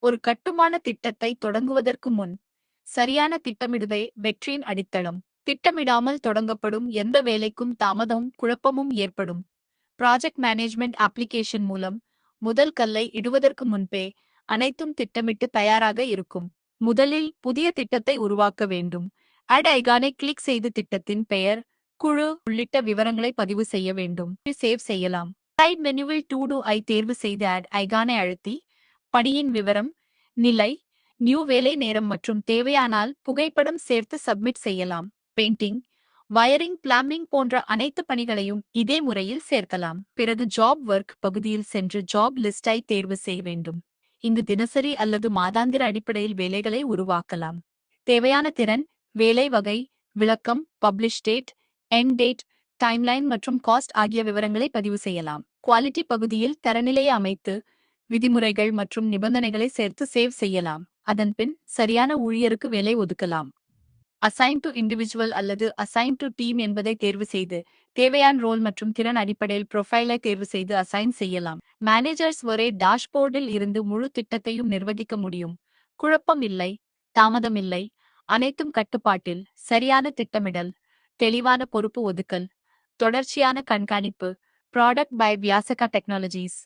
ஒரு கட்டுமான திட்டத்தை தொடங்குவதற்கு முன் சரியான திட்டமிடுதே வெற்றியின் அடித்தளம். திட்டமிடாமல் தொடங்கப்படும் எந்த வேலைக்கும் தாமதமும் குழப்பமும் ஏற்படும். ப்ராஜெக்ட் மேனேஜ்மெண்ட் அப்ளிகேஷன் மூலம் முதல் கல்லை இடுவதற்கு முன்பே அனைத்தும் திட்டமிட்டு தயாராக இருக்கும். முதலில் புதிய திட்டத்தை உருவாக்க வேண்டும். அட் ஐகானை கிளிக் செய்து திட்டத்தின் பெயர், குழு உள்ளிட்ட விவரங்களை பதிவு செய்ய வேண்டும். சேவ் செய்யலாம். சைட் மெனுவில் டு டூ ஐ தேர்வு செய்து அட் ஐகானை அழுத்தி பணியின் விவரம், நிலை, நியூ வேலை நேரம் மற்றும் தேவையானால் புகைப்படம் சேர்த்து சப்மிட் செய்யலாம். பெயிண்டிங், வயரிங், பிளம்பிங் போன்ற அனைத்து பணிகளையும் இதே முறையில் சேர்க்கலாம். பிறகு ஜாப் ஒர்க் பகுதியில் சென்று ஜாப் லிஸ்டை தேர்வு செய்ய வேண்டும். இங்கு தினசரி அல்லது மாதாந்திர அடிப்படையில் வேலைகளை உருவாக்கலாம். தேவையான திறன், வேலை வகை, விளக்கம், publish date, end date, timeline மற்றும் காஸ்ட் ஆகிய விவரங்களை பதிவு செய்யலாம். குவாலிட்டி பகுதியில் தரநிலையை அமைத்து விதிமுறைகள் மற்றும் நிபந்தனைகளை சேர்த்து சேவ் செய்யலாம். அதன்பின் சரியான ஊழியருக்கு வேலை ஒதுக்கலாம். அசைன் டு இண்டிவிஜுவல் அல்லது அசைன் டு டீம் என்பதை தேர்வு செய்து தேவையான ரோல் மற்றும் திறன் அடிப்படையில் ப்ரொஃபைலை தேர்வு செய்து அசைன் செய்யலாம். மேனேஜர்ஸ் ஒரே டாஷ்போர்டில் இருந்து முழு திட்டத்தையும் நிர்வகிக்க முடியும். குழப்பம் இல்லை, தாமதம் இல்லை, அனைத்தும் கட்டுப்பாட்டில். சரியான திட்டமிடல், தெளிவான பொறுப்பு ஒதுக்கல், தொடர்ச்சியான கண்காணிப்பு. Product by Vyasaka technologies.